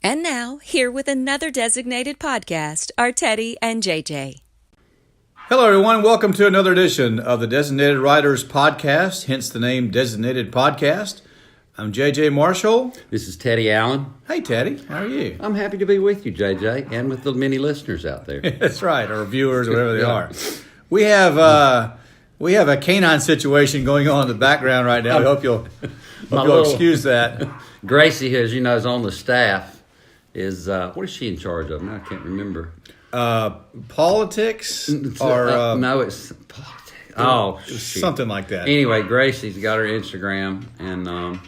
And now, here with another designated podcast are Teddy and JJ. Hello, everyone. Welcome to another edition of the Designated Writers Podcast, hence the name Designated Podcast. I'm JJ Marshall. This is Teddy Allen. Hey, Teddy. How are you? I'm happy to be with you, JJ, and with the many listeners out there. That's right, or viewers, whatever they are. We have a canine situation going on in the background right now. We hope you'll excuse that. Gracie, as you know, is on the staff. What is she in charge of? Now I can't remember. Politics or no, it's politics. Oh, shoot. Something like that. Anyway, Gracie's got her Instagram, and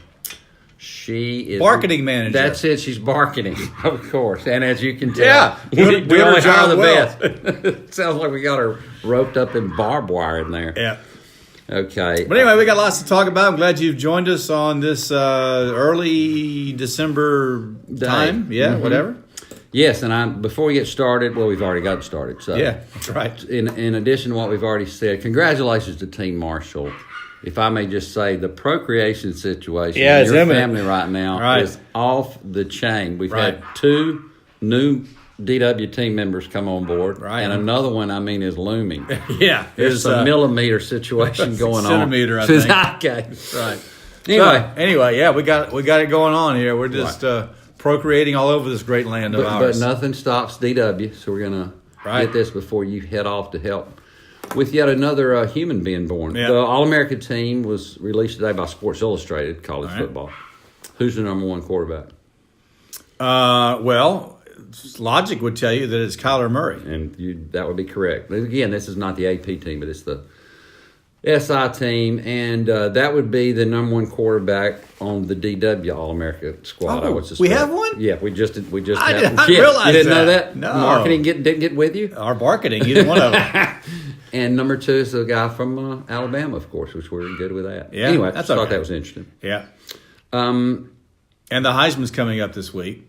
she is marketing manager. That's it. She's marketing, of course. And as you can tell, we only hire the well. best. It sounds like we got her roped up in barbed wire in there. Yeah. Okay. But anyway, we got lots to talk about. I'm glad you've joined us on this early December time. Yeah, whatever. Yes, and before we get started, well, we've already gotten started. So yeah, that's right. In addition to what we've already said, congratulations to Team Marshall. If I may just say, the procreation situation in your family right now is off the chain. We've had 2 new DW team members come on board, and another one, is looming. Yeah. There's a millimeter situation going on. Centimeter, I think. Okay. Right. Anyway, yeah, we got it going on here. We're just procreating all over this great land of ours. But nothing stops DW, so we're going to get this before you head off to help with yet another human being born. Yeah. The All-American team was released today by Sports Illustrated, college football. Who's the number 1 quarterback? Well, logic would tell you that it's Kyler Murray. And that would be correct. But again, this is not the AP team, but it's the SI team. And that would be the number 1 quarterback on the DW All-America squad, I would suspect. We have one? Yeah, we just I have didn't realize you didn't know that? No. Marketing didn't get with you? Our marketing, either one of them. And number 2 is a guy from Alabama, of course, which we're good with that. Yeah, anyway, I thought that was interesting. Yeah. And the Heisman's coming up this week.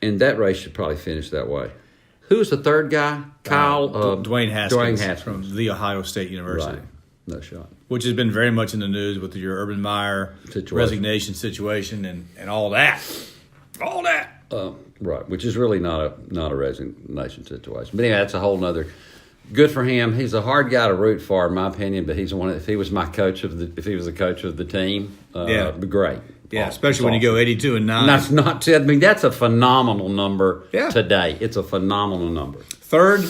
And that race should probably finish that way. Who was the third guy? Dwayne Haskins. Dwayne Haskins from The Ohio State University. Right. No shot. Which has been very much in the news with your Urban Meyer resignation situation and all that. All that. Right, which is really not a resignation situation. But anyway, that's a whole nother. Good for him. He's a hard guy to root for, in my opinion. But he's the one. If he was the coach of the team, it'd be great. Yeah, especially when you go 82-9. That's not. That's a phenomenal number today. It's a phenomenal number. Third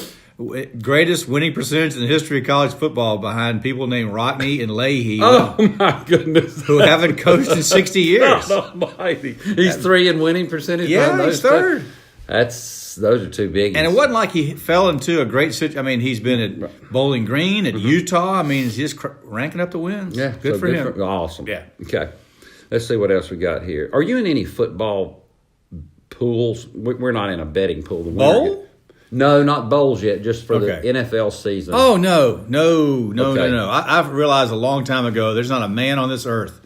greatest winning percentage in the history of college football, behind people named Rockne and Leahy. Oh my goodness! Who haven't coached in 60 years. God almighty! He's 3 in winning percentage. Yeah, he's third. Those are 2 biggies. And it wasn't like he fell into a great situation. He's been at Bowling Green, at Utah. He's just ranking up the wins. Yeah, good for him. Awesome. Yeah. Okay. Let's see what else we got here. Are you in any football pools? We're not in a betting pool. Bowl? No, not bowls yet, just for the NFL season. Oh, no. I've realized a long time ago there's not a man on this earth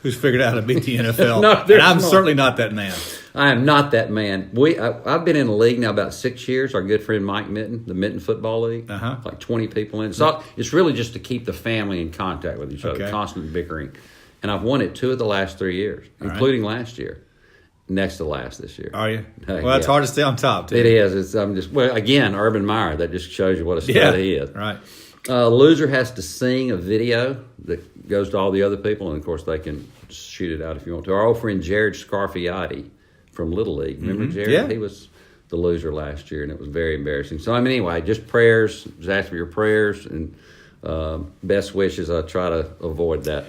who's figured out how to beat the NFL. No, and I'm certainly not that man. I am not that man. I've been in the league now about 6 years. Our good friend Mike Mitten, the Mitten Football League, like 20 people in. So it's really just to keep the family in contact with each other, constant bickering. And I've won it 2 of the last 3 years, including last year. Next to last this year. Are you? Well, it's hard to stay on top, too. It is. Again, Urban Meyer, that just shows you what a stud he is. Right. Loser has to sing a video that goes to all the other people, and of course they can shoot it out if you want to. Our old friend Jared Scarfiotti from Little League. Remember Jared? Yeah. He was the loser last year, and it was very embarrassing. So, anyway, just prayers. Just ask for your prayers and best wishes. I try to avoid that.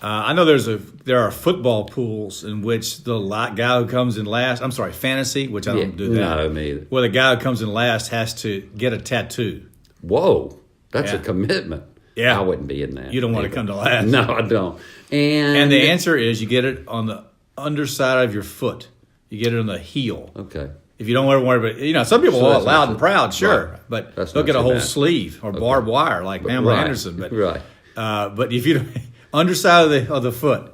I know there are football pools in which the guy who comes in last, fantasy, which I don't do that. No, me either. Well, the guy who comes in last has to get a tattoo. Whoa, that's a commitment. Yeah. I wouldn't be in that. You don't want to come to last. No, I don't. And the answer is you get it on the underside of your foot. You get it on the heel. Okay. If you don't want to worry about some people are loud and proud, sure. Right. But that's they'll get a whole bad. Sleeve or barbed wire like Pamela Anderson. But, right. But if you don't, underside of the foot.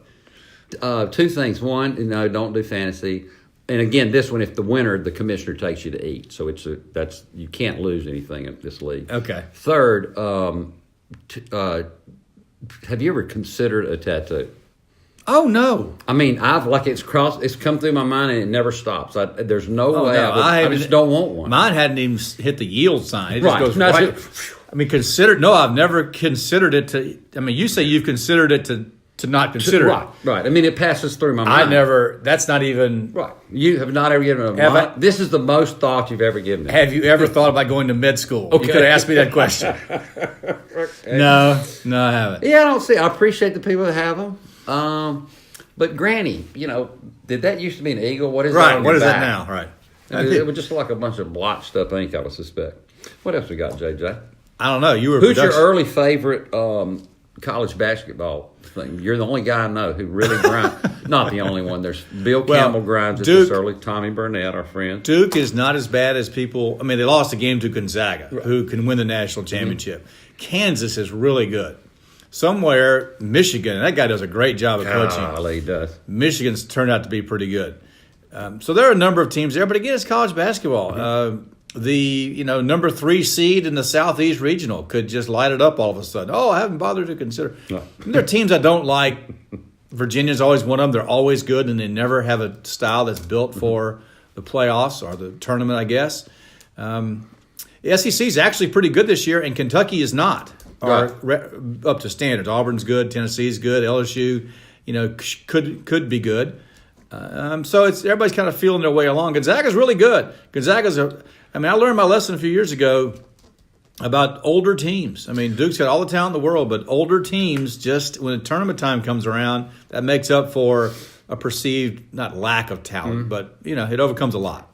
2 things. One, don't do fantasy. And again, this one, if the winner, the commissioner takes you to eat. So you can't lose anything in this league. Okay. Third, have you ever considered a tattoo? Oh no! I mean, it's come through my mind and it never stops. There's no way. No, I just don't want one. Mine hadn't even hit the yield sign. It just goes no, right. I mean, I've never considered it to. I mean, you say you've considered it to not consider it. Right. I mean, it passes through my mind. That's not even. Right. You have not ever given this is the most thought you've ever given me. Have you ever thought about going to med school? Okay. You could have asked me that question. No, I haven't. Yeah, I don't see. I appreciate the people that have them. But Granny, did that used to be an eagle? What is that? Right. What is that now? Right. It was just like a bunch of blotched up ink, I would suspect. What else we got, JJ? I don't know. Who's your early favorite college basketball thing? You're the only guy I know who really grinds. Not the only one. There's Bill Campbell grinds at this early. Tommy Burnett, our friend. Duke is not as bad as people. I mean, they lost a game to Gonzaga, who can win the national championship. Mm-hmm. Kansas is really good. Somewhere, Michigan, and that guy does a great job of coaching. He does. Michigan's turned out to be pretty good. So there are a number of teams there, but again, it's college basketball. Mm-hmm. The number 3 seed in the Southeast Regional could just light it up all of a sudden. Oh, I haven't bothered to consider. No. There are teams I don't like. Virginia's always one of them. They're always good, and they never have a style that's built for the playoffs or the tournament, I guess. The SEC is actually pretty good this year, and Kentucky is not. Are up to standards. Auburn's good. Tennessee's good. LSU, could be good. So everybody's kind of feeling their way along. Gonzaga's really good. I learned my lesson a few years ago about older teams. I mean, Duke's got all the talent in the world, but older teams, just when the tournament time comes around, that makes up for a perceived, not lack of talent, but, it overcomes a lot.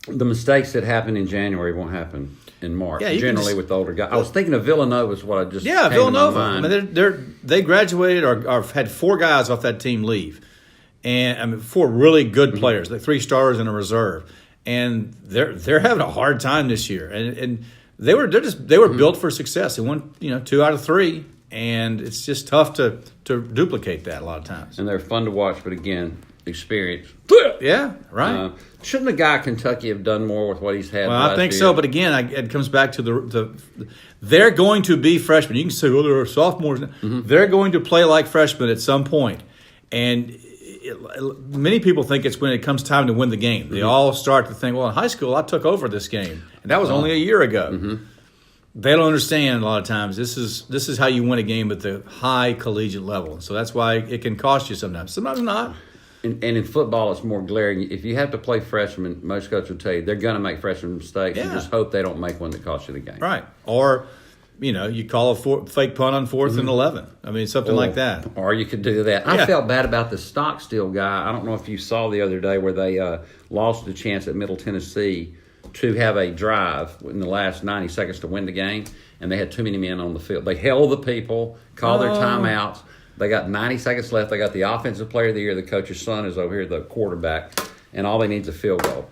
The mistakes that happen in January won't happen in March, generally with older guys. I was thinking of Villanova is what I just came Villanova. To my mind. I mean, they graduated or had 4 guys off that team leave. And 4 really good players, like 3 starters and a reserve. And they're having a hard time this year. And they were built for success. They won 2 out of 3, and it's just tough to duplicate that a lot of times. And they're fun to watch, but again, experience. Yeah, right. Shouldn't the guy at Kentucky have done more with what he's had? Well, I think so, but again, it comes back to they're going to be freshmen. You can say, well, they're sophomores. Mm-hmm. They're going to play like freshmen at some point, and many people think it's when it comes time to win the game. They all start to think, well, in high school, I took over this game, and that was only a year ago. Mm-hmm. They don't understand a lot of times. This is how you win a game at the high collegiate level. So that's why it can cost you sometimes. Sometimes not. And in football, it's more glaring. If you have to play freshmen, most coaches will tell you they're going to make freshman mistakes. Yeah. You just hope they don't make one that costs you the game. Right. Or, you call a fake punt on 4th and 11. I mean, something like that. Or you could do that. I felt bad about the Stockstill guy. I don't know if you saw the other day where they lost the chance at Middle Tennessee to have a drive in the last 90 seconds to win the game, and they had too many men on the field. They held the people, called their timeouts. They got 90 seconds left. They got the offensive player of the year. The coach's son is over here, the quarterback, and all they need is a field goal.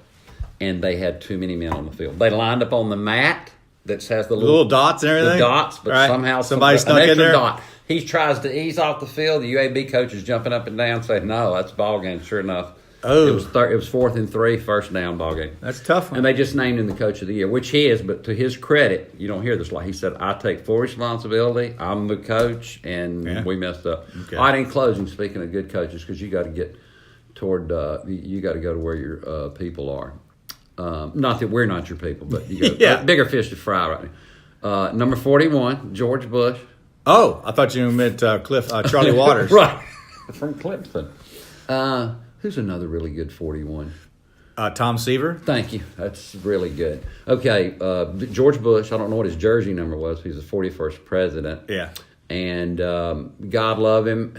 And they had too many men on the field. They lined up on the mat that has the little dots and everything. The dots, but somehow somebody snuck in there. Dot. He tries to ease off the field. The UAB coach is jumping up and down, saying, "No, that's ball game." Sure enough, it was 4th and 3, first down ball game. That's a tough one. And they just named him the coach of the year, which he is. But to his credit, you don't hear this a lot. He said, "I take full responsibility. I'm the coach, and we messed up." Okay. All right. In closing, speaking of good coaches, because you got to get toward, you got to go to where your people are. Not that we're not your people, but you got bigger fish to fry right now. Number 41, George Bush. Oh, I thought you meant Charlie Waters. Right. From Clemson. Who's another really good 41? Tom Seaver. Thank you. That's really good. Okay, George Bush, I don't know what his jersey number was. He's the 41st president. Yeah. And God love him.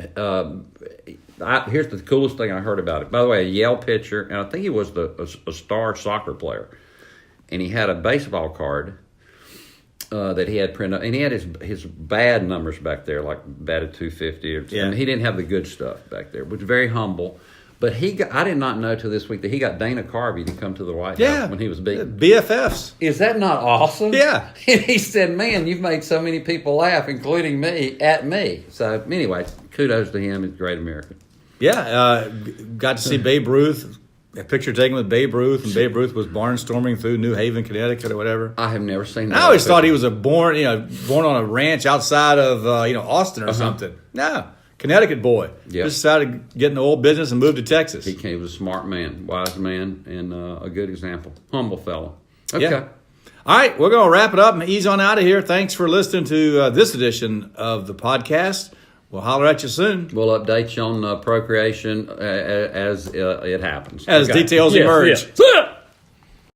Here's the coolest thing I heard about it. By the way, a Yale pitcher, and I think he was a star soccer player. And he had a baseball card that he had printed up. And he had his bad numbers back there, like batted 250. And he didn't have the good stuff back there, which was very humble. But I did not know till this week that he got Dana Carvey to come to the White House when he was beaten. BFFs. Is that not awesome? Yeah. And he said, "Man, you've made so many people laugh, including me, at me." So anyway, kudos to him. He's a great American. Yeah. Got to see Babe Ruth. A picture taken with Babe Ruth, and Babe Ruth was barnstorming through New Haven, Connecticut, or whatever. I have never seen that. I always thought he was born on a ranch outside of Austin or something. No. Connecticut boy. Yep. Just decided to get in the oil business and move to Texas. He was a smart man, wise man, and a good example. Humble fellow. Okay. Yeah. All right, we're going to wrap it up and ease on out of here. Thanks for listening to this edition of the podcast. We'll holler at you soon. We'll update you on procreation as it happens. As details emerge. Yeah.